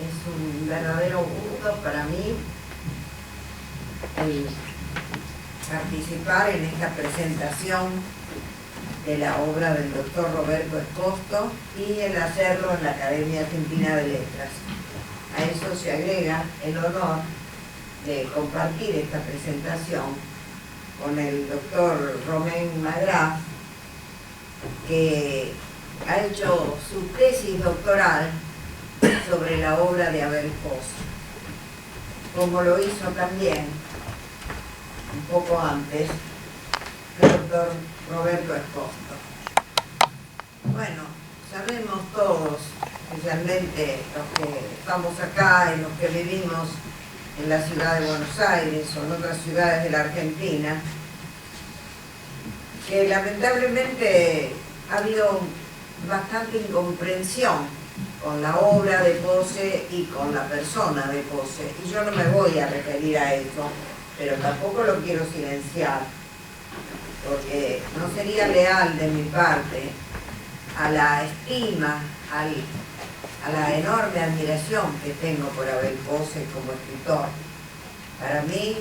Es un verdadero gusto para mí el participar en esta presentación de la obra del doctor Roberto Esposto y el hacerlo en la Academia Argentina de Letras. A eso se agrega el honor de compartir esta presentación con el doctor Romén Magrá, que ha hecho su tesis doctoral sobre la obra de Abel Posse, como lo hizo también un poco antes el doctor Roberto Esposto. Bueno, sabemos todos, especialmente los que estamos acá y los que vivimos en la ciudad de Buenos Aires o en otras ciudades de la Argentina, que lamentablemente ha habido bastante incomprensión con la obra de Posse y con la persona de Posse. Y yo no me voy a referir a eso, pero tampoco lo quiero silenciar, porque no sería leal de mi parte a la estima, a la enorme admiración que tengo por Abel Posse como escritor. Para mí,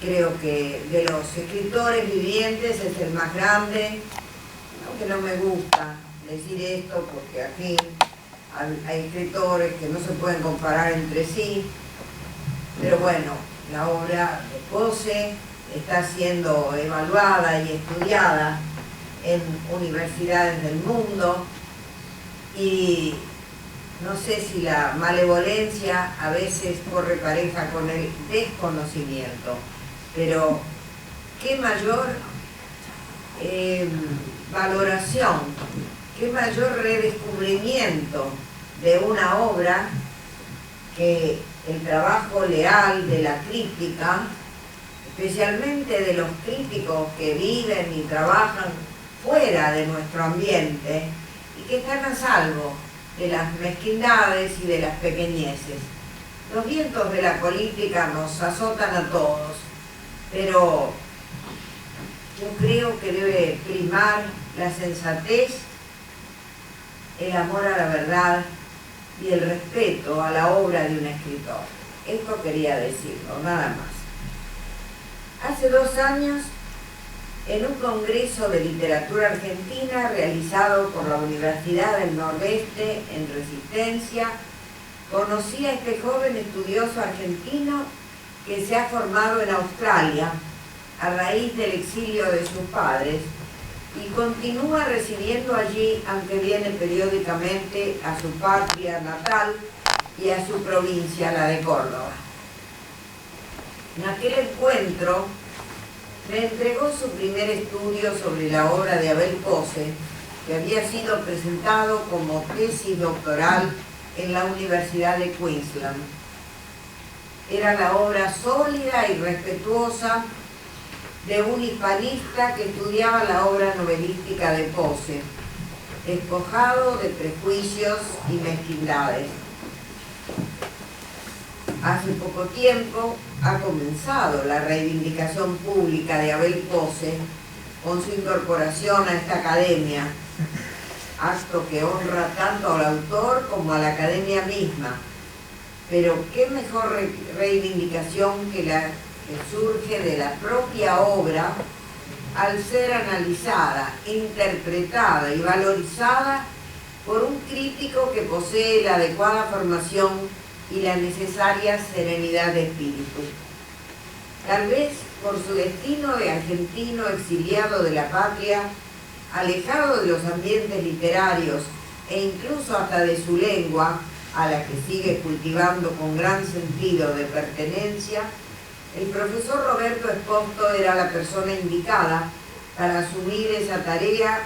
creo que de los escritores vivientes es el más grande, aunque no me gusta decir esto porque aquí hay escritores que no se pueden comparar entre sí, pero bueno, la obra de Posse está siendo evaluada y estudiada en universidades del mundo y no sé si la malevolencia a veces corre pareja con el desconocimiento, pero qué mayor valoración, qué mayor redescubrimiento de una obra que el trabajo leal de la crítica, especialmente de los críticos que viven y trabajan fuera de nuestro ambiente y que están a salvo de las mezquindades y de las pequeñeces. Los vientos de la política nos azotan a todos, pero yo creo que debe primar la sensatez, el amor a la verdad y el respeto a la obra de un escritor. Esto quería decirlo, nada más. Hace 2 años, en un congreso de literatura argentina realizado por la Universidad del Nordeste en Resistencia, conocí a este joven estudioso argentino que se ha formado en Australia a raíz del exilio de sus padres y continúa residiendo allí, aunque viene periódicamente a su patria natal y a su provincia, la de Córdoba. En aquel encuentro me entregó su primer estudio sobre la obra de Abel Posse, que había sido presentado como tesis doctoral en la Universidad de Queensland. Era la obra sólida y respetuosa de un hispanista que estudiaba la obra novelística de Posse, despojado de prejuicios y mezquindades. Hace poco tiempo ha comenzado la reivindicación pública de Abel Posse con su incorporación a esta academia, acto que honra tanto al autor como a la academia misma. Pero qué mejor reivindicación que la que surge de la propia obra al ser analizada, interpretada y valorizada por un crítico que posee la adecuada formación y la necesaria serenidad de espíritu. Tal vez por su destino de argentino exiliado de la patria, alejado de los ambientes literarios e incluso hasta de su lengua, a la que sigue cultivando con gran sentido de pertenencia, el profesor Roberto Esposto era la persona indicada para asumir esa tarea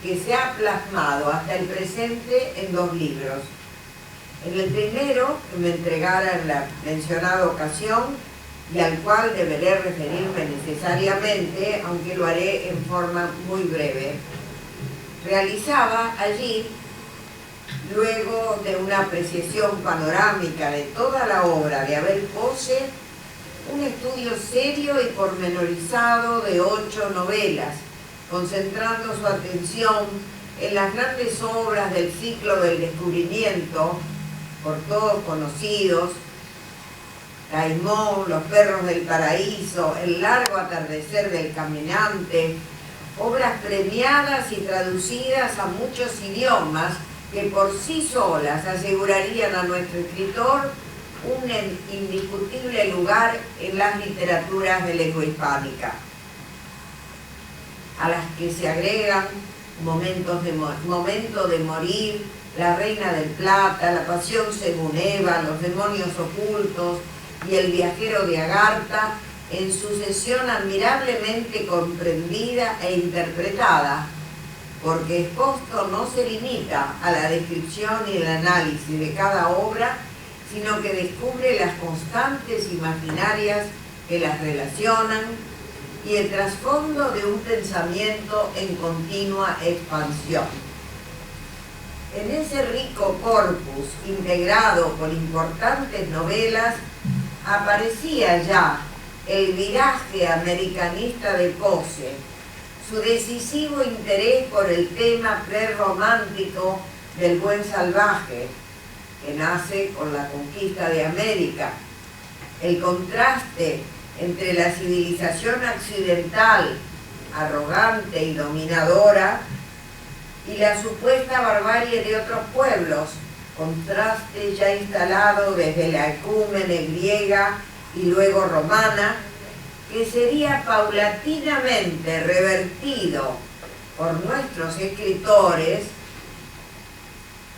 que se ha plasmado hasta el presente en 2 libros. En el primero, que me entregara en la mencionada ocasión y al cual deberé referirme necesariamente, aunque lo haré en forma muy breve, realizaba allí, luego de una apreciación panorámica de toda la obra de Abel Posse, un estudio serio y pormenorizado de 8 novelas, concentrando su atención en las grandes obras del ciclo del descubrimiento por todos conocidos: Caimón, Los perros del paraíso, El largo atardecer del caminante, obras premiadas y traducidas a muchos idiomas que por sí solas asegurarían a nuestro escritor un indiscutible lugar en las literaturas de lengua hispánica, a las que se agregan Momento de morir, La reina del plata, La pasión según Eva, Los demonios ocultos y El viajero de Agartha, en sucesión admirablemente comprendida e interpretada, porque Esposto no se limita a la descripción y el análisis de cada obra, sino que descubre las constantes imaginarias que las relacionan y el trasfondo de un pensamiento en continua expansión. En ese rico corpus, integrado por importantes novelas, aparecía ya el viraje americanista de Posse, su decisivo interés por el tema prerromántico del buen salvaje, que nace con la conquista de América, el contraste entre la civilización occidental, arrogante y dominadora, y la supuesta barbarie de otros pueblos, contraste ya instalado desde la ecúmene griega y luego romana, que sería paulatinamente revertido por nuestros escritores,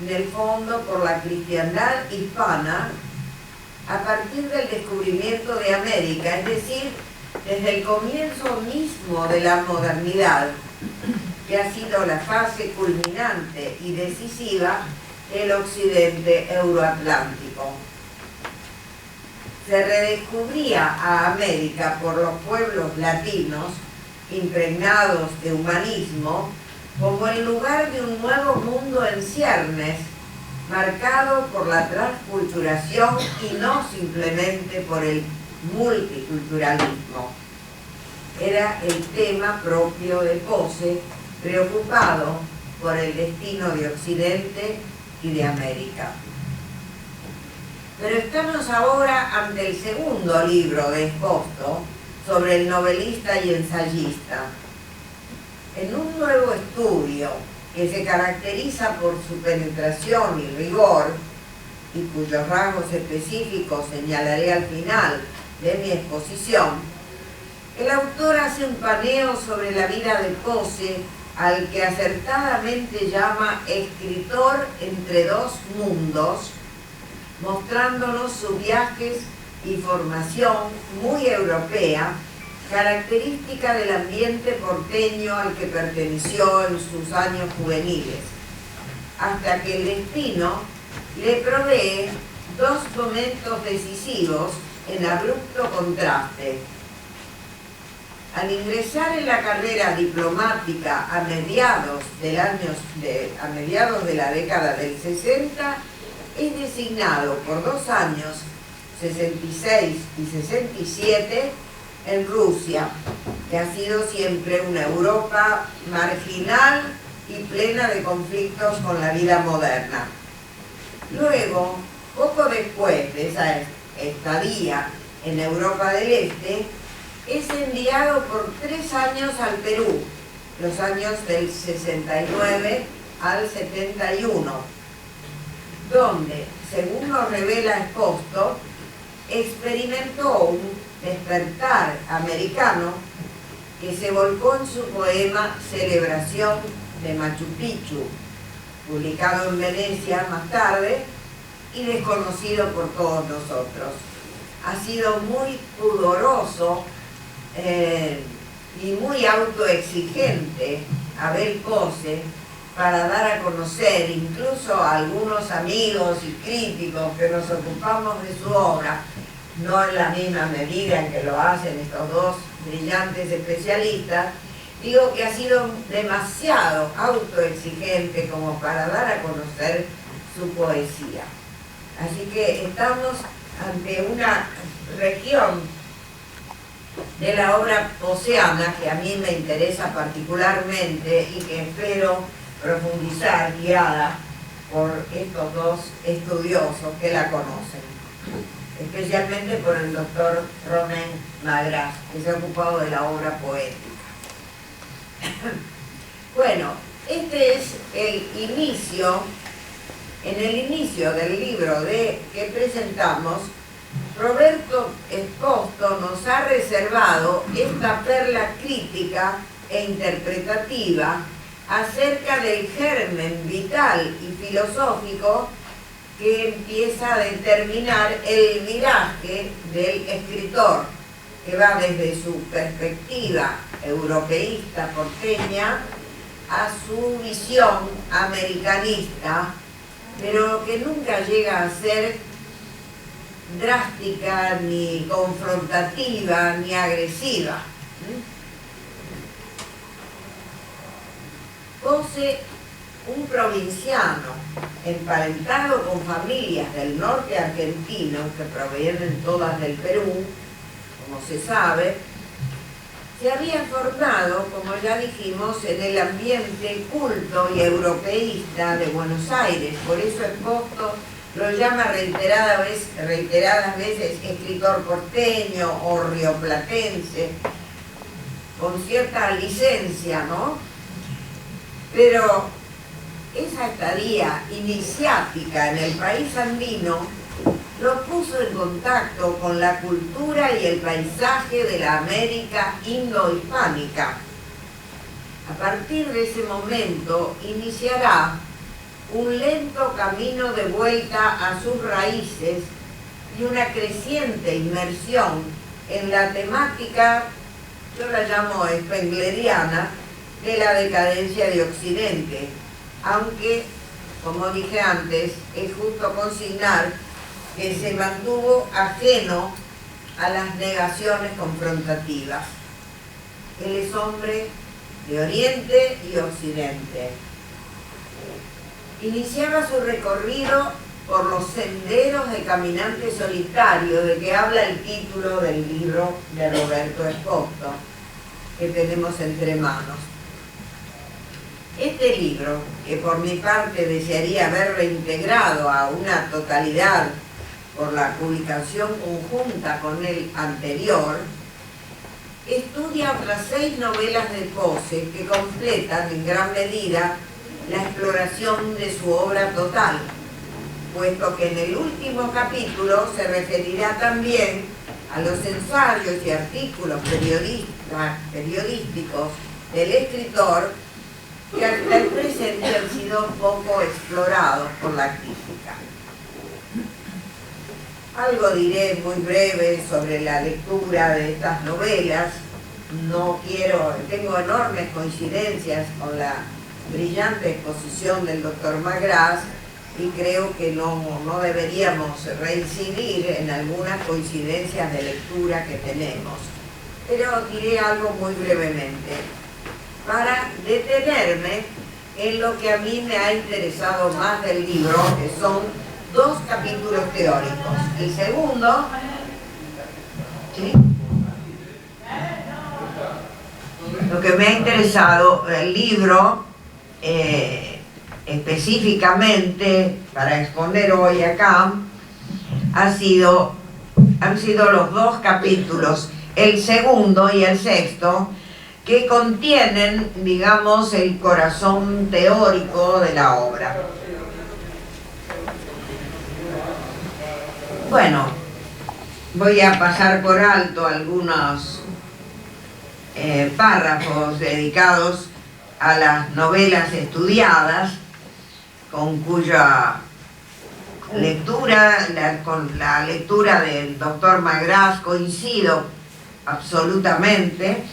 en el fondo por la cristiandad hispana, a partir del descubrimiento de América, es decir, desde el comienzo mismo de la modernidad, que ha sido la fase culminante y decisiva del occidente euroatlántico. Se redescubría a América por los pueblos latinos, impregnados de humanismo, como el lugar de un nuevo mundo en ciernes, marcado por la transculturación y no simplemente por el multiculturalismo. Era el tema propio de Posse, preocupado por el destino de Occidente y de América. Pero estamos ahora ante el segundo libro de Esposto sobre el novelista y ensayista. En un nuevo estudio que se caracteriza por su penetración y rigor, y cuyos rasgos específicos señalaré al final de mi exposición, el autor hace un paneo sobre la vida de Posse, al que acertadamente llama escritor entre dos mundos, mostrándonos sus viajes y formación muy europea, característica del ambiente porteño al que perteneció en sus años juveniles, hasta que el destino le provee dos momentos decisivos en abrupto contraste. Al ingresar en la carrera diplomática a mediados de la década del 60, es designado por 2 años, 66 y 67, en Rusia, que ha sido siempre una Europa marginal y plena de conflictos con la vida moderna. Luego, poco después de esa estadía en Europa del Este, es enviado por 3 años al Perú, los años del 69 al 71, donde, según nos revela Esposto, experimentó un despertar americano que se volcó en su poema Celebración de Machu Picchu, publicado en Venecia más tarde y desconocido por todos nosotros. Ha sido muy pudoroso y muy autoexigente Abel Posse para dar a conocer incluso a algunos amigos y críticos que nos ocupamos de su obra, no en la misma medida en que lo hacen estos dos brillantes especialistas. Digo que ha sido demasiado autoexigente como para dar a conocer su poesía. Así que estamos ante una región de la obra posseana que a mí me interesa particularmente y que espero profundizar, guiada por estos dos estudiosos que la conocen, especialmente por el doctor Romain Magras, que se ha ocupado de la obra poética. Bueno, este es el inicio. En el inicio del libro que presentamos, Roberto Esposto nos ha reservado esta perla crítica e interpretativa acerca del germen vital y filosófico que empieza a determinar el viraje del escritor, que va desde su perspectiva europeísta porteña a su visión americanista, pero que nunca llega a ser drástica, ni confrontativa, ni agresiva. Posse, un provinciano emparentado con familias del norte argentino, que provienen todas del Perú, como se sabe, se había formado, como ya dijimos, en el ambiente culto y europeísta de Buenos Aires. Por eso Esposto lo llama reiteradas veces escritor porteño o rioplatense, con cierta licencia, ¿no? Pero esa estadía iniciática en el país andino lo puso en contacto con la cultura y el paisaje de la América indohispánica. A partir de ese momento iniciará un lento camino de vuelta a sus raíces y una creciente inmersión en la temática, yo la llamo spengleriana, de la decadencia de Occidente, aunque, como dije antes, es justo consignar que se mantuvo ajeno a las negaciones confrontativas. Él es hombre de Oriente y Occidente. Iniciaba su recorrido por los senderos de caminante solitario, de que habla el título del libro de Roberto Esposto, que tenemos entre manos. Este libro, que por mi parte desearía ver reintegrado a una totalidad por la publicación conjunta con el anterior, estudia otras 6 novelas de Posse que completan en gran medida la exploración de su obra total, puesto que en el último capítulo se referirá también a los ensayos y artículos periodísticos del escritor, que hasta el presente han sido poco explorados por la crítica. Algo diré muy breve sobre la lectura de estas novelas. Tengo enormes coincidencias con la brillante exposición del doctor Magras y creo que no deberíamos reincidir en algunas coincidencias de lectura que tenemos. Pero diré algo muy brevemente, para detenerme en lo que a mí me ha interesado más del libro, que son 2 capítulos teóricos. El segundo, ¿sí? Lo que me ha interesado del libro, específicamente para exponer hoy acá, han sido los 2 capítulos, el segundo y el sexto, que contienen, digamos, el corazón teórico de la obra. Bueno, voy a pasar por alto algunos párrafos dedicados a las novelas estudiadas, con cuya lectura, con la lectura del doctor Magras coincido absolutamente.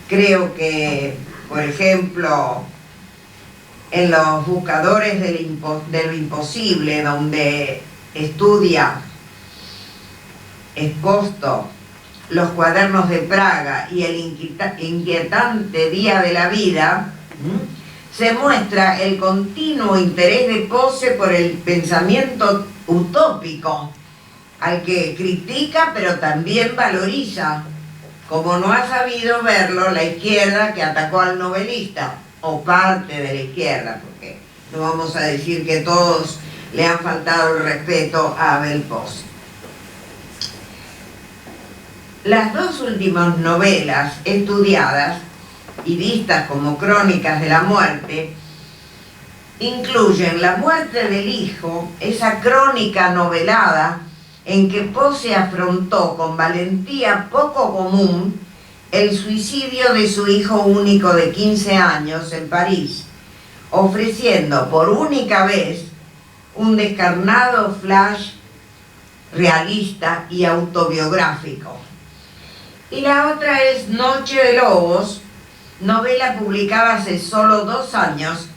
Creo que, por ejemplo, en Los buscadores de lo imposible, donde estudia Esposto los cuadernos de Praga y el inquietante Día de la Vida, se muestra el continuo interés de Posse por el pensamiento utópico, al que critica pero también valoriza, como no ha sabido verlo la izquierda que atacó al novelista, o parte de la izquierda, porque No vamos a decir que todos le han faltado el respeto a Abel Pose. Las dos últimas novelas estudiadas y vistas como crónicas de la muerte incluyen La muerte del hijo, esa crónica novelada en que Pose afrontó con valentía poco común el suicidio de su hijo único de 15 años en París, ofreciendo por única vez un descarnado flash realista y autobiográfico. Y la otra es Noche de Lobos, novela publicada hace solo 2 años,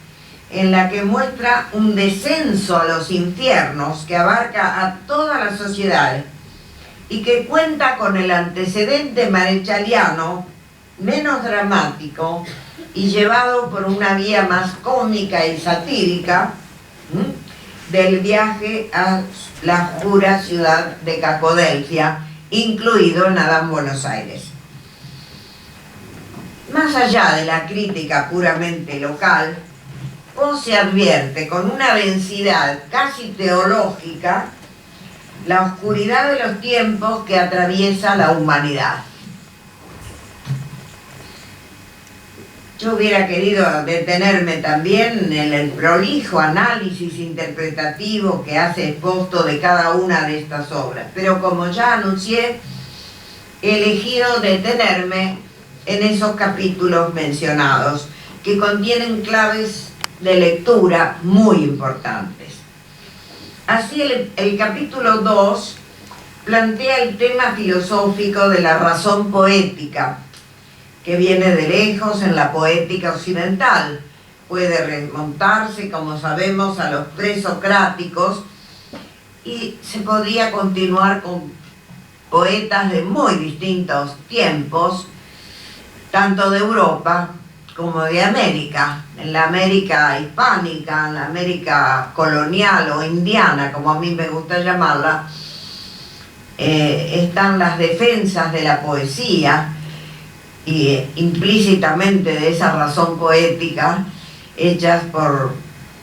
en la que muestra un descenso a los infiernos que abarca a toda la sociedad y que cuenta con el antecedente marechaliano menos dramático y llevado por una vía más cómica y satírica del viaje a la oscura ciudad de Cacodelfia, incluido en Adán Buenos Aires. Más allá de la crítica puramente local, Pose advierte con una densidad casi teológica la oscuridad de los tiempos que atraviesa la humanidad. Yo hubiera querido detenerme también en el prolijo análisis interpretativo que hace Esposto de cada una de estas obras, pero como ya anuncié, he elegido detenerme en esos capítulos mencionados, que contienen claves de lectura muy importantes. Así el capítulo 2 plantea el tema filosófico de la razón poética, que viene de lejos en la poética occidental. Puede remontarse, como sabemos, a los presocráticos, y se podría continuar con poetas de muy distintos tiempos, tanto de Europa como de América. En la América hispánica, en la América colonial o indiana, como a mí me gusta llamarla, están las defensas de la poesía y implícitamente de esa razón poética, hechas por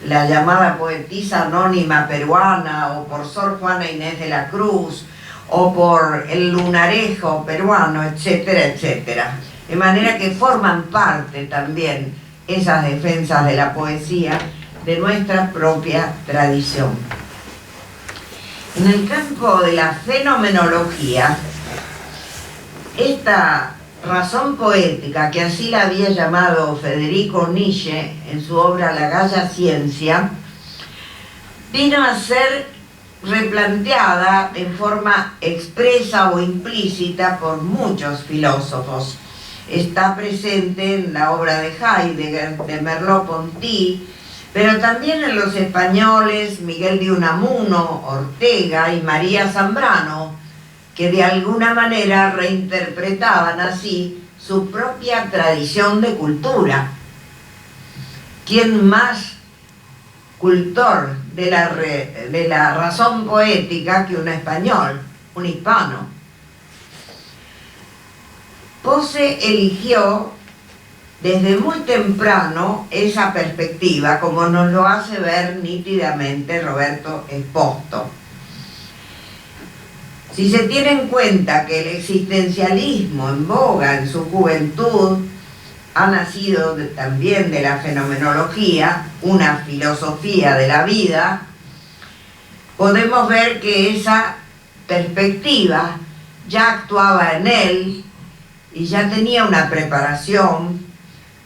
la llamada poetisa anónima peruana, o por Sor Juana Inés de la Cruz, o por el lunarejo peruano, etcétera, etcétera. De manera que forman parte también esas defensas de la poesía de nuestra propia tradición. En el campo de la fenomenología, esta razón poética, que así la había llamado Federico Nietzsche en su obra La Gaya Ciencia, vino a ser replanteada en forma expresa o implícita por muchos filósofos. Está presente en la obra de Heidegger, de Merleau-Ponty, pero también en los españoles Miguel de Unamuno, Ortega y María Zambrano, que de alguna manera reinterpretaban así su propia tradición de cultura. ¿Quién más cultor de la razón poética que un español, un hispano? Pose eligió desde muy temprano esa perspectiva, como nos lo hace ver nítidamente Roberto Esposto. Si se tiene en cuenta que el existencialismo en boga en su juventud ha nacido también de la fenomenología, una filosofía de la vida, podemos ver que esa perspectiva ya actuaba en él y ya tenía una preparación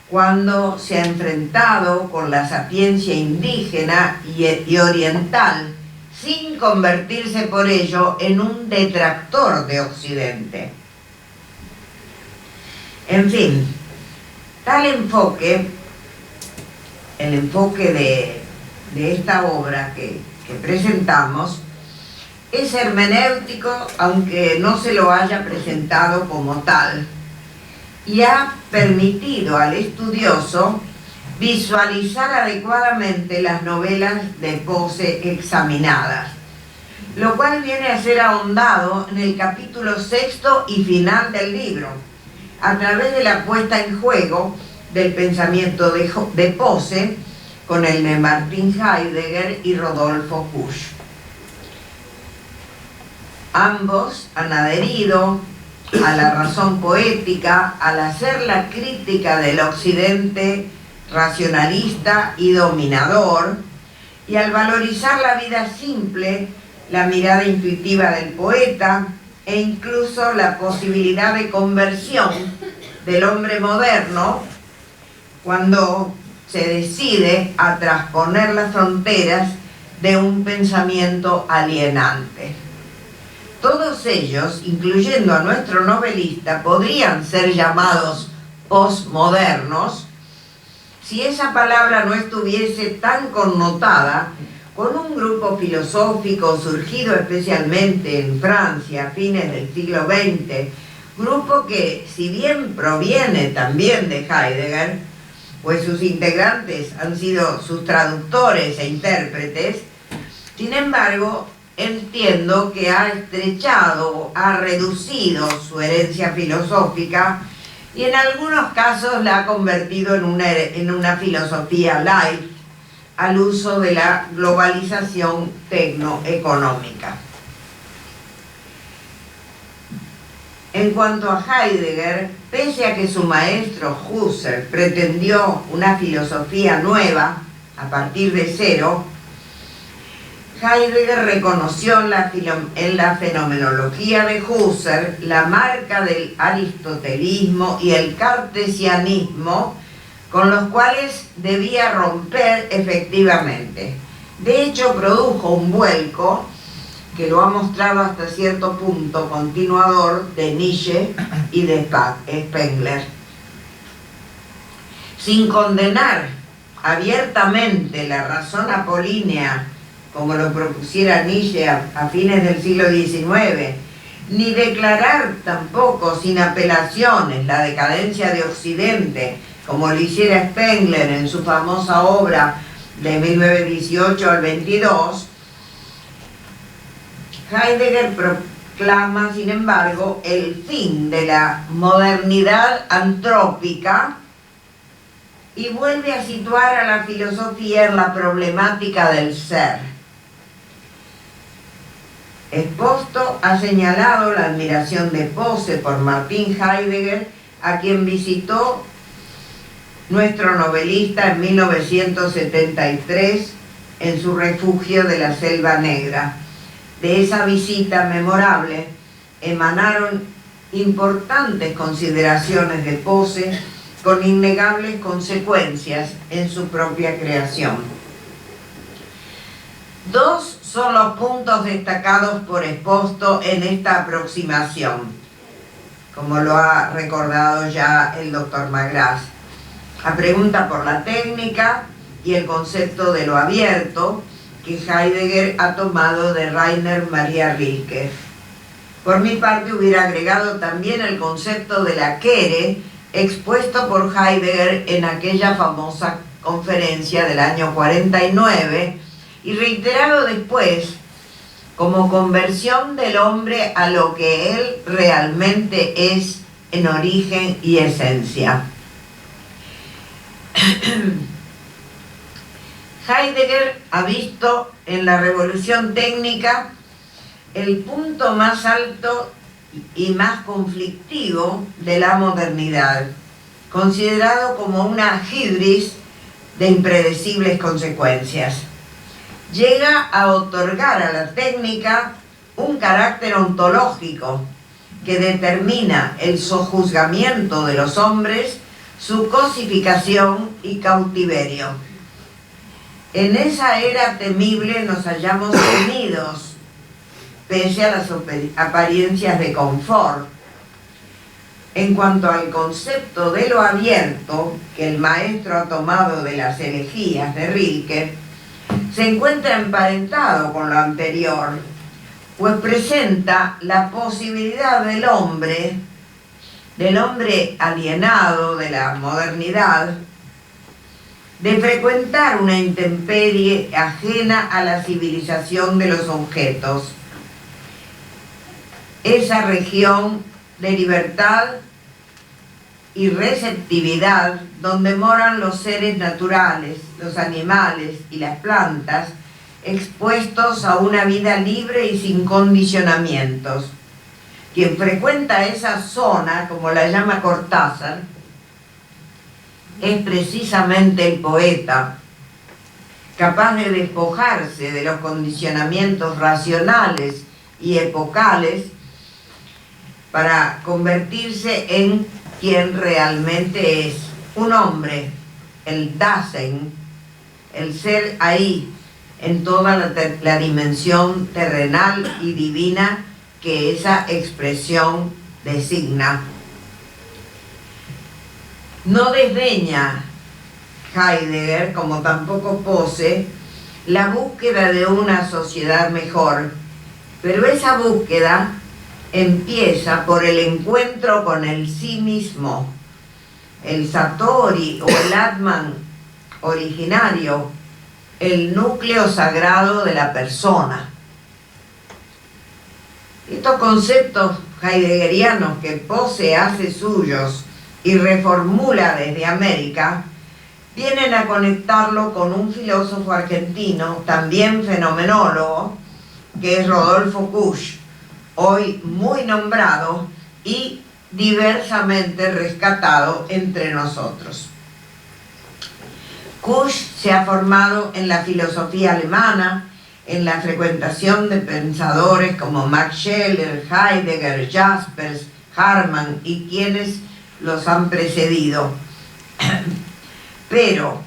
cuando se ha enfrentado con la sapiencia indígena y oriental, sin convertirse por ello en un detractor de Occidente. En fin, tal enfoque, el enfoque de esta obra que presentamos, es hermenéutico, aunque no se lo haya presentado como tal, y ha permitido al estudioso visualizar adecuadamente las novelas de Pose examinadas, lo cual viene a ser ahondado en el capítulo 6º y final del libro, a través de la puesta en juego del pensamiento de Pose con el de Martin Heidegger y Rodolfo Kusch. Ambos han adherido a la razón poética al hacer la crítica del occidente racionalista y dominador, y al valorizar la vida simple, la mirada intuitiva del poeta e incluso la posibilidad de conversión del hombre moderno cuando se decide a trasponer las fronteras de un pensamiento alienante. Todos ellos, incluyendo a nuestro novelista, podrían ser llamados posmodernos si esa palabra no estuviese tan connotada con un grupo filosófico surgido especialmente en Francia a fines del siglo XX, grupo que, si bien proviene también de Heidegger, pues sus integrantes han sido sus traductores e intérpretes, sin embargo, entiendo que ha estrechado, ha reducido su herencia filosófica y en algunos casos la ha convertido en una filosofía light al uso de la globalización tecnoeconómica. En cuanto a Heidegger, pese a que su maestro Husserl pretendió una filosofía nueva a partir de cero, Heidegger reconoció en la fenomenología de Husserl la marca del aristotelismo y el cartesianismo con los cuales debía romper efectivamente. De hecho, produjo un vuelco que lo ha mostrado hasta cierto punto continuador de Nietzsche y de Spengler. Sin condenar abiertamente la razón apolínea como lo propusiera Nietzsche a fines del siglo XIX, ni declarar tampoco sin apelaciones la decadencia de Occidente, como lo hiciera Spengler en su famosa obra de 1918 al 22, Heidegger proclama, sin embargo, el fin de la modernidad antrópica y vuelve a situar a la filosofía en la problemática del ser. Esposto ha señalado la admiración de Posse por Martin Heidegger, a quien visitó nuestro novelista en 1973 en su refugio de la Selva Negra. De esa visita memorable emanaron importantes consideraciones de Posse con innegables consecuencias en su propia creación. Dos son los puntos destacados por Esposto en esta aproximación, como lo ha recordado ya el doctor Magras. La pregunta por la técnica y el concepto de lo abierto que Heidegger ha tomado de Rainer Maria Rilke. Por mi parte hubiera agregado también el concepto de la Kere expuesto por Heidegger en aquella famosa conferencia del año 49 y reiterado después como conversión del hombre a lo que él realmente es en origen y esencia. Heidegger ha visto en la revolución técnica el punto más alto y más conflictivo de la modernidad, considerado como una hibris de impredecibles consecuencias. Llega a otorgar a la técnica un carácter ontológico que determina el sojuzgamiento de los hombres, su cosificación y cautiverio. En esa era temible nos hallamos sumidos, pese a las apariencias de confort. En cuanto al concepto de lo abierto, que el maestro ha tomado de las elegías de Rilke, se encuentra emparentado con lo anterior, pues presenta la posibilidad del hombre alienado de la modernidad, de frecuentar una intemperie ajena a la civilización de los objetos. Esa región de libertad y receptividad donde moran los seres naturales, los animales y las plantas, expuestos a una vida libre y sin condicionamientos. Quien frecuenta esa zona, como la llama Cortázar, es precisamente el poeta, capaz de despojarse de los condicionamientos racionales y epocales para convertirse en quien realmente es, un hombre, el Dasein, el ser ahí, en toda la dimensión terrenal y divina que esa expresión designa. No desdeña Heidegger, como tampoco Posse, la búsqueda de una sociedad mejor, pero esa búsqueda empieza por el encuentro con el sí mismo, el Satori o el Atman originario, el núcleo sagrado de la persona. Estos conceptos heideggerianos que Posse hace suyos y reformula desde América, vienen a conectarlo con un filósofo argentino, también fenomenólogo, que es Rodolfo Kusch, hoy muy nombrado y diversamente rescatado entre nosotros. Kusch se ha formado en la filosofía alemana, en la frecuentación de pensadores como Max Scheler, Heidegger, Jaspers, Harman y quienes los han precedido. Pero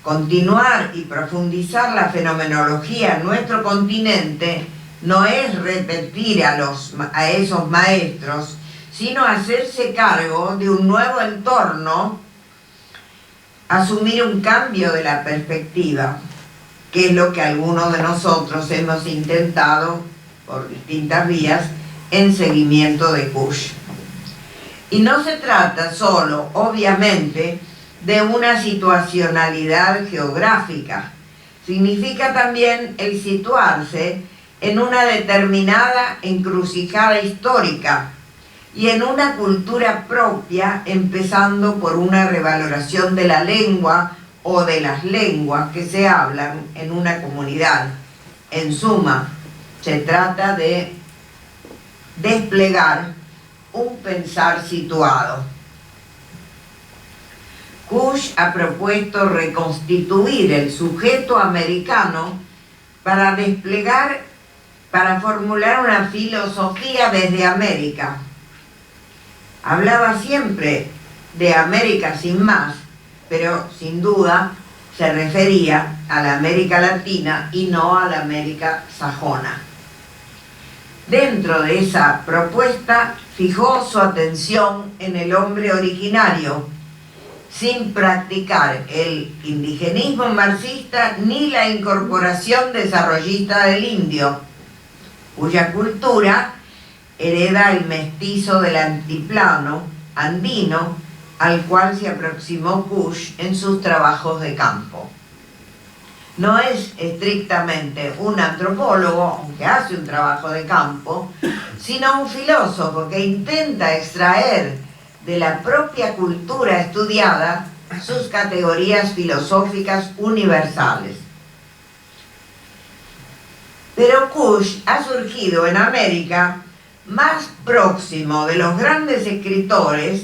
continuar y profundizar la fenomenología en nuestro continente no es repetir a esos maestros, sino hacerse cargo de un nuevo entorno, asumir un cambio de la perspectiva, que es lo que algunos de nosotros hemos intentado por distintas vías en seguimiento de Kusch. Y no se trata solo, obviamente, de una situacionalidad geográfica. Significa también el situarse en una determinada encrucijada histórica y en una cultura propia, empezando por una revaloración de la lengua o de las lenguas que se hablan en una comunidad. En suma, se trata de desplegar un pensar situado. Kusch ha propuesto reconstituir el sujeto americano para formular una filosofía desde América. Hablaba siempre de América sin más, pero sin duda se refería a la América Latina y no a la América sajona. Dentro de esa propuesta fijó su atención en el hombre originario, sin practicar el indigenismo marxista ni la incorporación desarrollista del indio, cuya cultura hereda el mestizo del antiplano andino al cual se aproximó Kusch en sus trabajos de campo. No es estrictamente un antropólogo, aunque hace un trabajo de campo, sino un filósofo que intenta extraer de la propia cultura estudiada sus categorías filosóficas universales. Pero Kusch ha surgido en América más próximo de los grandes escritores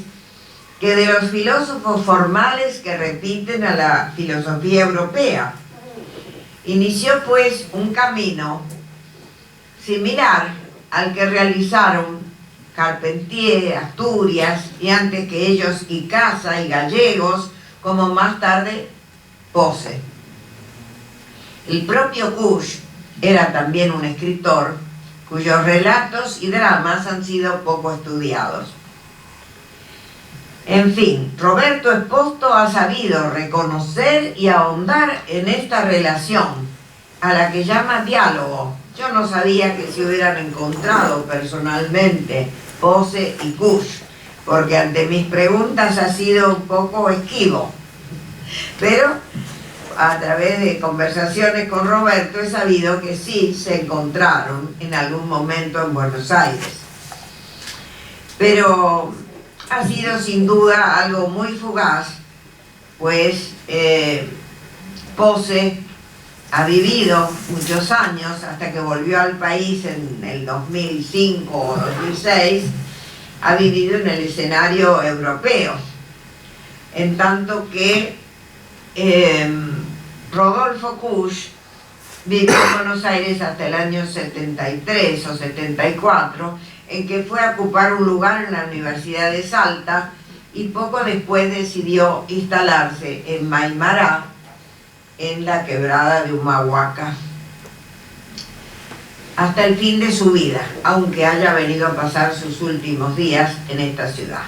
que de los filósofos formales que repiten a la filosofía europea. Inició pues un camino similar al que realizaron Carpentier, Asturias y antes que ellos Icaza y Gallegos, como más tarde Posse. El propio Kusch era también un escritor cuyos relatos y dramas han sido poco estudiados. En fin, Roberto Esposto ha sabido reconocer y ahondar en esta relación, a la que llama diálogo. Yo no sabía que se hubieran encontrado personalmente Posse y Kusch, porque ante mis preguntas ha sido un poco esquivo. Pero a través de conversaciones con Roberto he sabido que sí se encontraron en algún momento en Buenos Aires. Pero ha sido sin duda algo muy fugaz, pues Posse ha vivido muchos años hasta que volvió al país en el 2005 o 2006, ha vivido en el escenario europeo, en tanto que Rodolfo Kusch vivió en Buenos Aires hasta el año 73 o 74, en que fue a ocupar un lugar en la Universidad de Salta y poco después decidió instalarse en Maimará, en la quebrada de Humahuaca, hasta el fin de su vida, aunque haya venido a pasar sus últimos días en esta ciudad.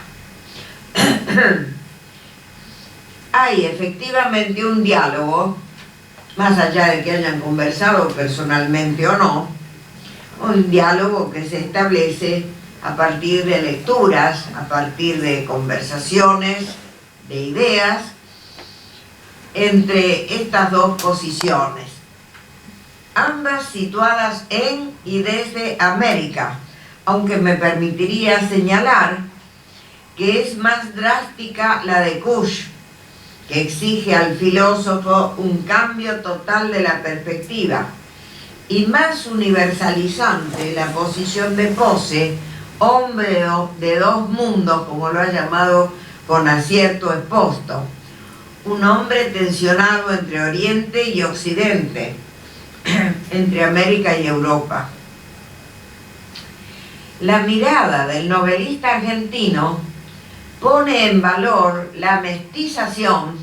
Hay efectivamente un diálogo, más allá de que hayan conversado personalmente o no, un diálogo que se establece a partir de lecturas, a partir de conversaciones, de ideas, entre estas dos posiciones, ambas situadas en y desde América, aunque me permitiría señalar que es más drástica la de Kusch, que exige al filósofo un cambio total de la perspectiva, y más universalizante la posición de Posse, hombre de dos mundos, como lo ha llamado con acierto Esposto, un hombre tensionado entre Oriente y Occidente, entre América y Europa. La mirada del novelista argentino pone en valor la mestización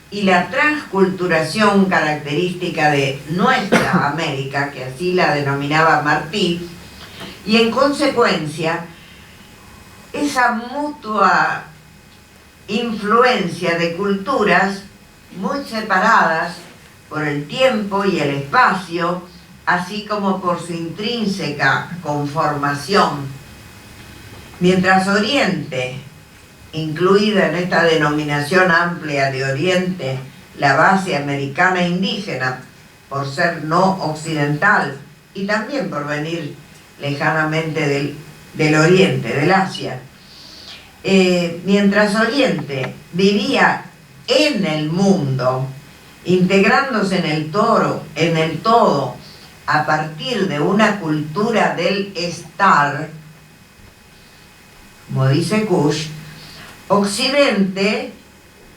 y la transculturación característica de nuestra América, que así la denominaba Martí, y en consecuencia esa mutua influencia de culturas muy separadas por el tiempo y el espacio, así como por su intrínseca conformación. Mientras Oriente, incluida en esta denominación amplia de Oriente, la base americana indígena, por ser no occidental y también por venir lejanamente del Oriente, del Asia, mientras Oriente vivía en el mundo, integrándose en el todo, a partir de una cultura del estar, como dice Kusch, Occidente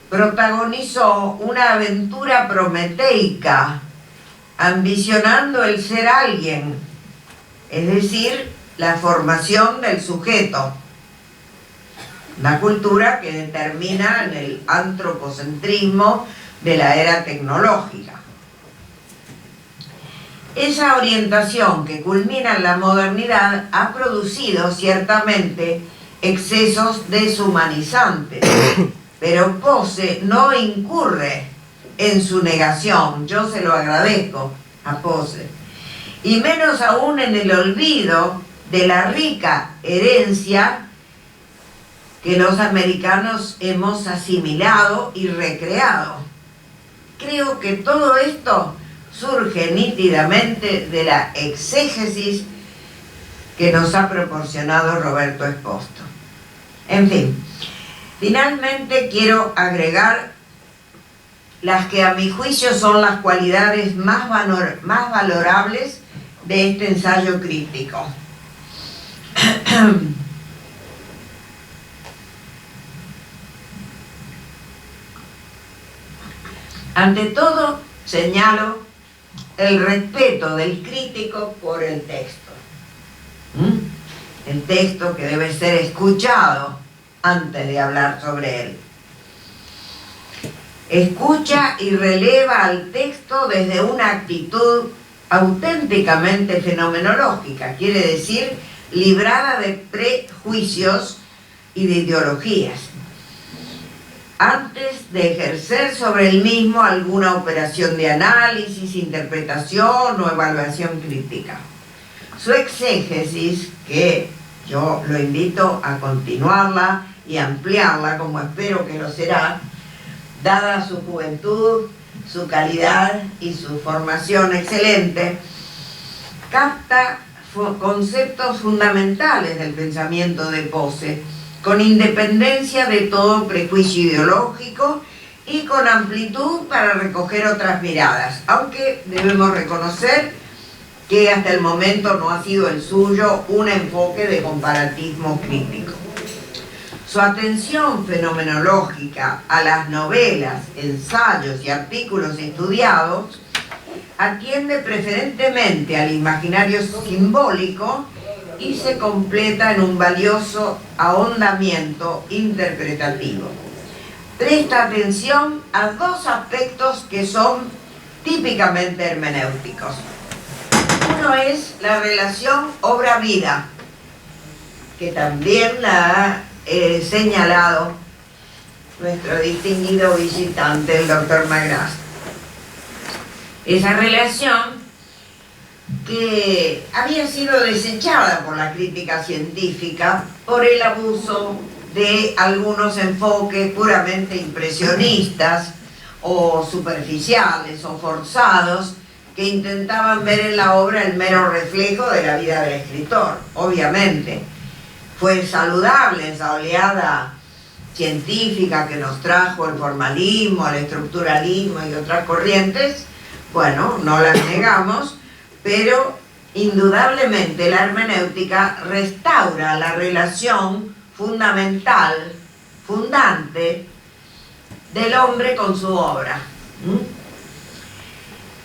protagonizó una aventura prometeica, ambicionando el ser alguien, es decir, la formación del sujeto. Una cultura que determina en el antropocentrismo de la era tecnológica. Esa orientación que culmina en la modernidad ha producido ciertamente excesos deshumanizantes, pero Posse no incurre en su negación, yo se lo agradezco a Posse, y menos aún en el olvido de la rica herencia que los americanos hemos asimilado y recreado. Creo que todo esto surge nítidamente de la exégesis que nos ha proporcionado Roberto Esposto. En fin, finalmente quiero agregar las que a mi juicio son las cualidades más valorables de este ensayo crítico. Ante todo, señalo el respeto del crítico por el texto. El texto que debe ser escuchado antes de hablar sobre él. Escucha y releva al texto desde una actitud auténticamente fenomenológica, quiere decir, librada de prejuicios y de ideologías, antes de ejercer sobre el mismo alguna operación de análisis, interpretación o evaluación crítica. Su exégesis, que yo lo invito a continuarla y ampliarla, como espero que lo será, dada su juventud, su calidad y su formación excelente, capta conceptos fundamentales del pensamiento de Posse, con independencia de todo prejuicio ideológico y con amplitud para recoger otras miradas, aunque debemos reconocer que hasta el momento no ha sido el suyo un enfoque de comparatismo crítico. Su atención fenomenológica a las novelas, ensayos y artículos estudiados atiende preferentemente al imaginario simbólico y se completa en un valioso ahondamiento interpretativo. Presta atención a dos aspectos que son típicamente hermenéuticos. Uno es la relación obra-vida, que también la ha señalado nuestro distinguido visitante, el doctor Magras. Esa relación que había sido desechada por la crítica científica por el abuso de algunos enfoques puramente impresionistas o superficiales o forzados que intentaban ver en la obra el mero reflejo de la vida del escritor. Obviamente fue saludable esa oleada científica que nos trajo el formalismo, el estructuralismo y otras corrientes. Bueno, no las negamos, pero indudablemente la hermenéutica restaura la relación fundamental, fundante del hombre con su obra.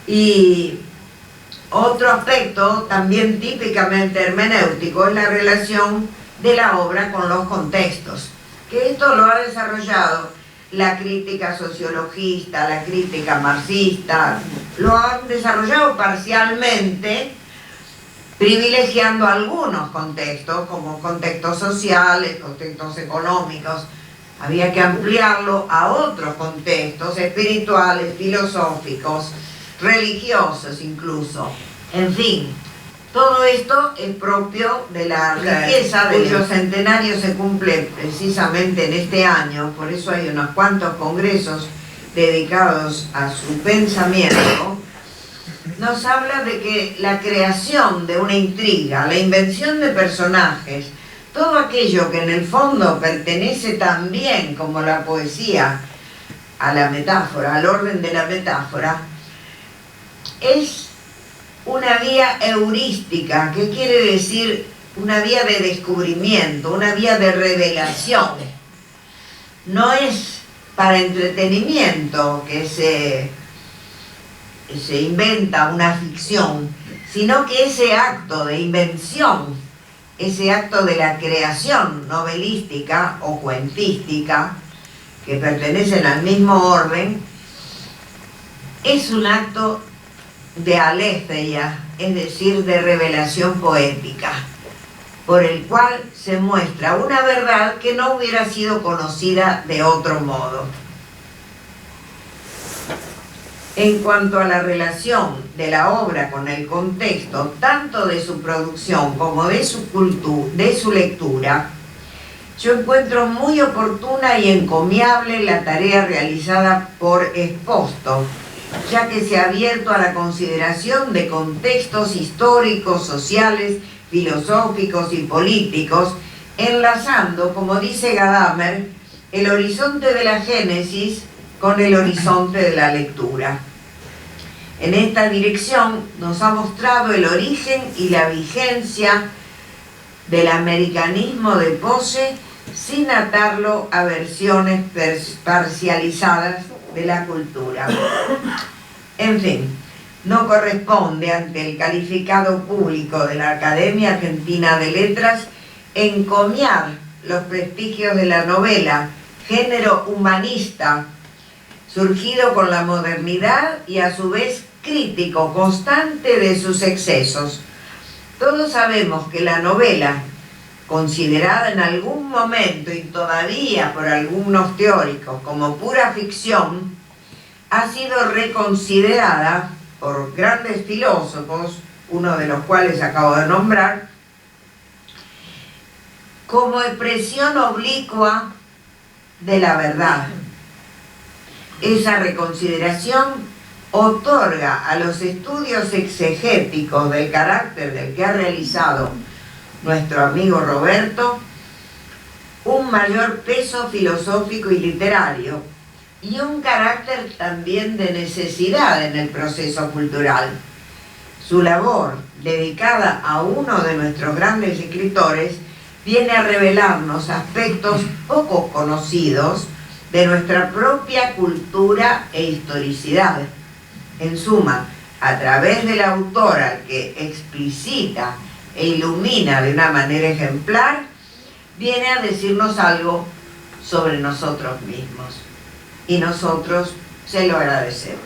Y otro aspecto también típicamente hermenéutico es la relación de la obra con los contextos, que esto lo ha desarrollado la crítica sociologista, la crítica marxista, lo han desarrollado parcialmente, privilegiando algunos contextos, como contextos sociales, contextos económicos. Había que ampliarlo a otros contextos espirituales, filosóficos, religiosos incluso. En fin, todo esto es propio de la riqueza de cuyo centenario se cumple precisamente en este año, por eso hay unos cuantos congresos dedicados a su pensamiento. Nos habla de que la creación de una intriga, la invención de personajes, todo aquello que en el fondo pertenece también, como la poesía, a la metáfora, al orden de la metáfora, es una vía heurística, que quiere decir una vía de descubrimiento, una vía de revelación. No es para entretenimiento que se inventa una ficción, sino que ese acto de invención, ese acto de la creación novelística o cuentística, que pertenecen al mismo orden, es un acto de aletheia, es decir, de revelación poética, por el cual se muestra una verdad que no hubiera sido conocida de otro modo. En cuanto a la relación de la obra con el contexto, tanto de su producción como de su lectura, yo encuentro muy oportuna y encomiable la tarea realizada por Esposto, ya que se ha abierto a la consideración de contextos históricos, sociales, filosóficos y políticos, enlazando, como dice Gadamer, el horizonte de la génesis con el horizonte de la lectura. En esta dirección nos ha mostrado el origen y la vigencia del americanismo de Posse sin atarlo a versiones parcializadas de la cultura. En fin, no corresponde ante el calificado público de la Academia Argentina de Letras encomiar los prestigios de la novela, género humanista, surgido con la modernidad y a su vez crítico constante de sus excesos. Todos sabemos que la novela, considerada en algún momento y todavía por algunos teóricos como pura ficción, ha sido reconsiderada por grandes filósofos, uno de los cuales acabo de nombrar, como expresión oblicua de la verdad. Esa reconsideración otorga a los estudios exegéticos del carácter del que ha realizado nuestro amigo Roberto un mayor peso filosófico y literario y un carácter también de necesidad en el proceso cultural. Su labor, dedicada a uno de nuestros grandes escritores, viene a revelarnos aspectos poco conocidos de nuestra propia cultura e historicidad. En suma, a través del autor al que explicita e ilumina de una manera ejemplar, viene a decirnos algo sobre nosotros mismos. Y nosotros se lo agradecemos.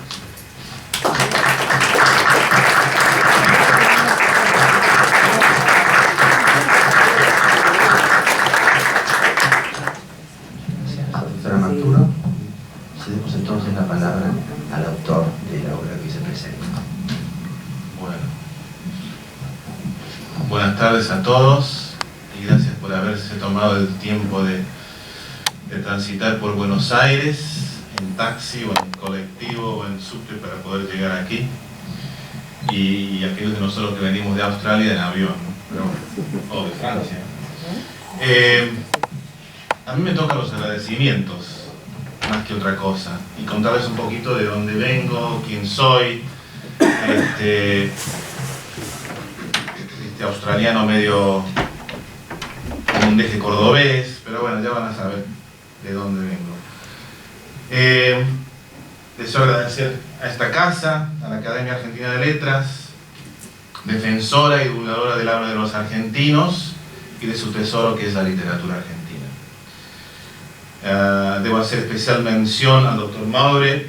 Doctora Manturo, cedemos entonces la palabra al autor de la obra que se presenta. Bueno, buenas tardes a todos y gracias por haberse tomado el tiempo de transitar por Buenos Aires en taxi o en colectivo o en subte para poder llegar aquí, y aquellos de nosotros que venimos de Australia en avión, ¿no? O de Francia. A mí me tocan los agradecimientos más que otra cosa, y contarles un poquito de dónde vengo, quién soy, este australiano medio con un deje cordobés, pero bueno, ya van a saber de dónde vengo. Deseo agradecer a esta casa, a la Academia Argentina de Letras, defensora y divulgadora del habla de los argentinos y de su tesoro que es la literatura argentina. Debo hacer especial mención al doctor Maure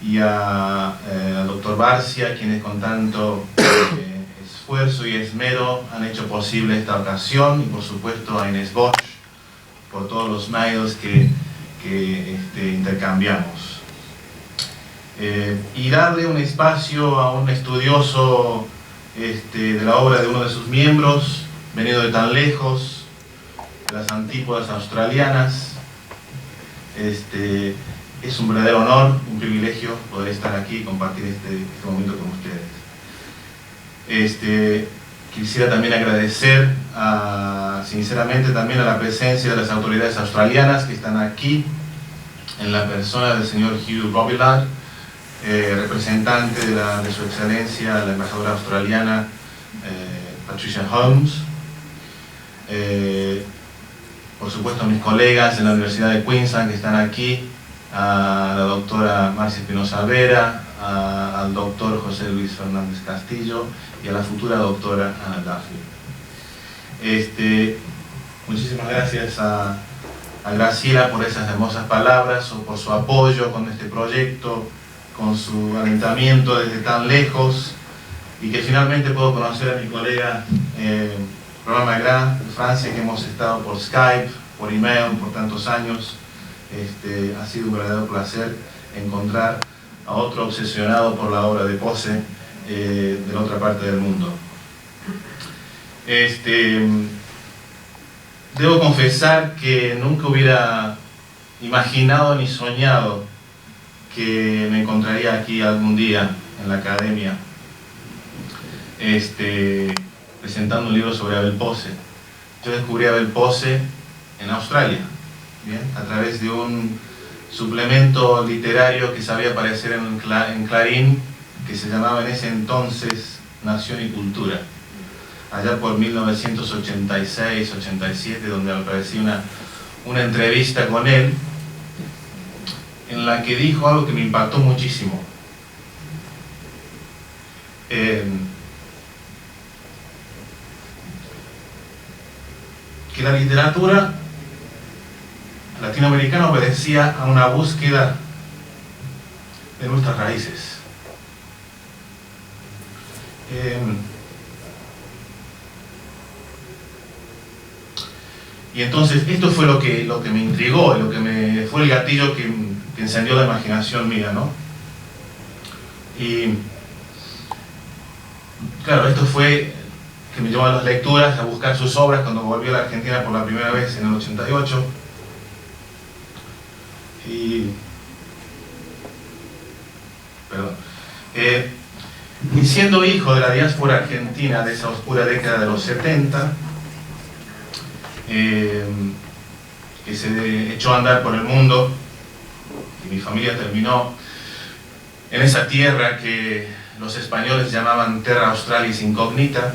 y al doctor Barcia, quienes con tanto esfuerzo y esmero han hecho posible esta ocasión, y por supuesto a Inés Bosch por todos los mails que intercambiamos. Y darle un espacio a un estudioso de la obra de uno de sus miembros, venido de tan lejos, de las antípodas australianas. Es un verdadero honor, un privilegio poder estar aquí y compartir este momento con ustedes. Quisiera también agradecer sinceramente también a la presencia de las autoridades australianas que están aquí, en la persona del señor Hugh Robillard, representante de su excelencia, la embajadora australiana Patricia Holmes, por supuesto a mis colegas de la Universidad de Queensland que están aquí, a la doctora Marcia Espinosa Vera, al doctor José Luis Fernández Castillo y a la futura doctora Ana Duffy. Muchísimas gracias a Graciela por esas hermosas palabras, o por su apoyo con este proyecto, con su alentamiento desde tan lejos, y que finalmente puedo conocer a mi colega Roland Magras de Francia, que hemos estado por Skype, por email, por tantos años. Ha sido un verdadero placer encontrar a otro obsesionado por la obra de Posse de la otra parte del mundo. Debo confesar que nunca hubiera imaginado ni soñado que me encontraría aquí algún día en la academia presentando un libro sobre Abel Posse. Yo descubrí a Abel Posse en Australia, ¿bien? A través de un suplemento literario que sabía aparecer en Clarín, que se llamaba en ese entonces Nación y Cultura, allá por 1986-87, donde apareció una entrevista con él, en la que dijo algo que me impactó muchísimo. Que la literatura latinoamericana obedecía a una búsqueda de nuestras raíces. Y entonces esto fue lo que me intrigó, fue el gatillo que encendió la imaginación mía, ¿no? Y claro, esto fue que me llevó a las lecturas, a buscar sus obras cuando volví a la Argentina por la primera vez en el 88. Y siendo hijo de la diáspora argentina de esa oscura década de los 70, que se echó a andar por el mundo, y mi familia terminó en esa tierra que los españoles llamaban Terra Australis Incognita,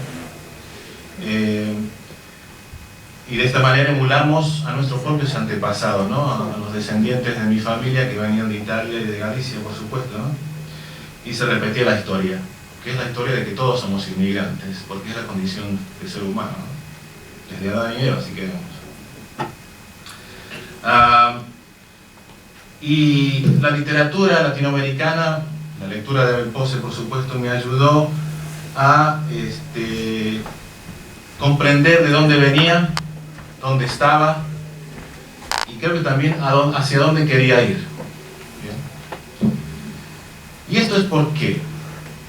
y de esta manera emulamos a nuestros propios antepasados, ¿no? A los descendientes de mi familia que venían de Italia y de Galicia, por supuesto, ¿no? Y se repetía la historia, que es la historia de que todos somos inmigrantes, porque es la condición del ser humano, ¿no? Desde Adán y Eva, así que vemos. Y la literatura latinoamericana, la lectura de Abel Pose, por supuesto, me ayudó a comprender de dónde venía, dónde estaba, y creo que también hacia dónde quería ir. ¿Bien? Y esto es por qué.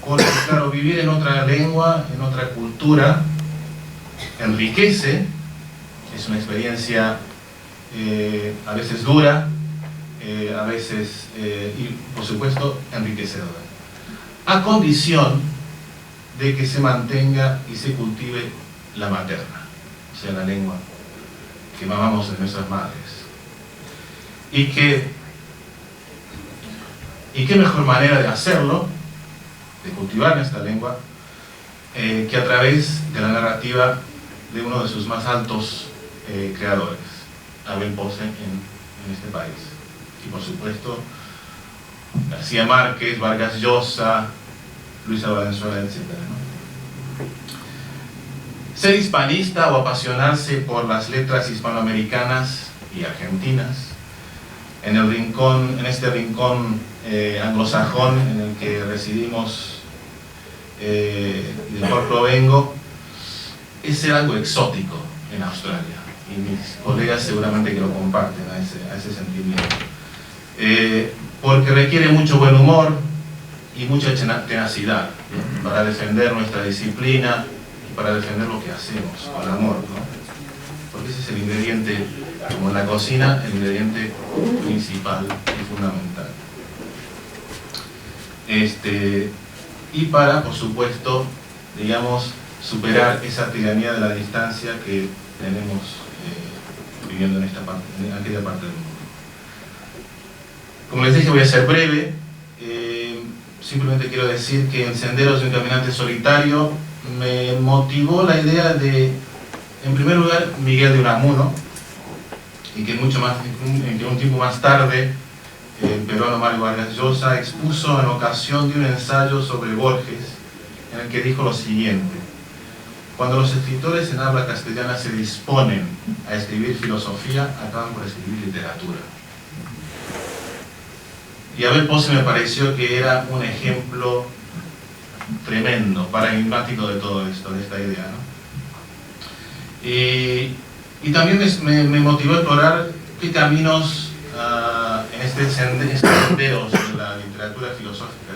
Porque, claro, vivir en otra lengua, en otra cultura, enriquece, es una experiencia a veces dura, a veces, y por supuesto, enriquecedora, a condición de que se mantenga y se cultive la materna, o sea, la lengua que mamamos de nuestras madres. Y qué mejor manera de hacerlo, de cultivar nuestra lengua, que a través de la narrativa de uno de sus más altos creadores, Abel Pose, en este país. Y por supuesto, García Márquez, Vargas Llosa, Luisa Valenzuela, etc., ¿no? Ser hispanista o apasionarse por las letras hispanoamericanas y argentinas, en este rincón anglosajón en el que residimos y del cual provengo, es ser algo exótico en Australia, y mis colegas seguramente que lo comparten a ese sentimiento, porque requiere mucho buen humor y mucha tenacidad, ¿no? Para defender nuestra disciplina y para defender lo que hacemos con amor, ¿no? Porque ese es el ingrediente, como en la cocina, el ingrediente principal y fundamental. Y para, por supuesto, digamos, superar esa tiranía de la distancia que tenemos viviendo en aquella parte del mundo. Como les dije, voy a ser breve. Simplemente quiero decir que en Senderos de un Caminante Solitario me motivó la idea de, en primer lugar, Miguel de Unamuno, y que un tiempo más tarde el peruano Mario Vargas Llosa expuso en ocasión de un ensayo sobre Borges, en el que dijo lo siguiente: cuando los escritores en habla castellana se disponen a escribir filosofía, acaban por escribir literatura. Y Abel Pose me pareció que era un ejemplo tremendo, paradigmático de todo esto, de esta idea, ¿no? Y también me motivó a explorar qué caminos en este sendero sobre la literatura filosófica,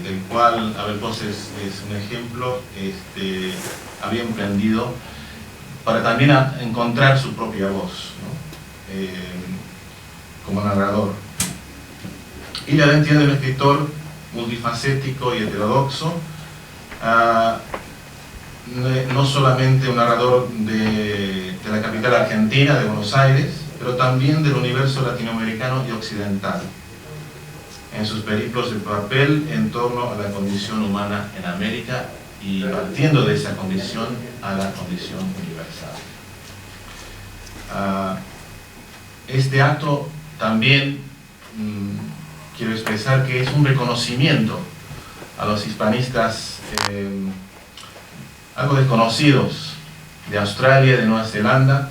del cual Abel Pose es un ejemplo, había emprendido para también encontrar su propia voz, ¿no? Como narrador. Y la identidad de un escritor multifacético y heterodoxo, no solamente un narrador de la capital argentina, de Buenos Aires, pero también del universo latinoamericano y occidental, en sus periplos de papel en torno a la condición humana en América y partiendo de esa condición a la condición universal. Este acto también quiero expresar que es un reconocimiento a los hispanistas algo desconocidos de Australia, de Nueva Zelanda,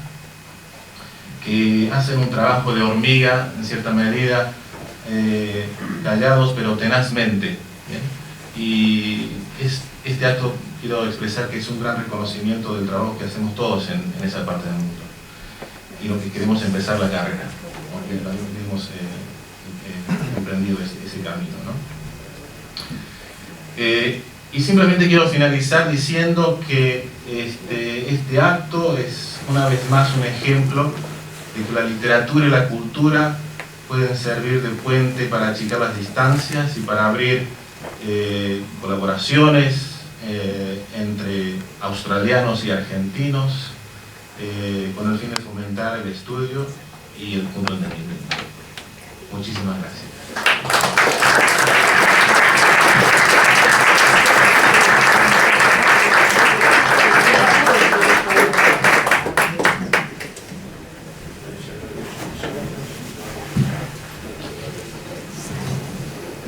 que hacen un trabajo de hormiga, en cierta medida, callados pero tenazmente, ¿bien? Y este acto quiero expresar que es un gran reconocimiento del trabajo que hacemos todos en esa parte del mundo, y lo que queremos empezar la carrera, porque hemos emprendido ese camino, ¿no? Y simplemente quiero finalizar diciendo que este acto es una vez más un ejemplo de que la literatura y la cultura pueden servir de puente para achicar las distancias y para abrir colaboraciones entre australianos y argentinos, con el fin de fomentar el estudio y el punto de entendimiento. Muchísimas gracias.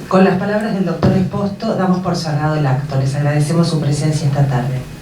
Con las palabras del doctor Esposto damos por cerrado el acto. Les agradecemos su presencia esta tarde.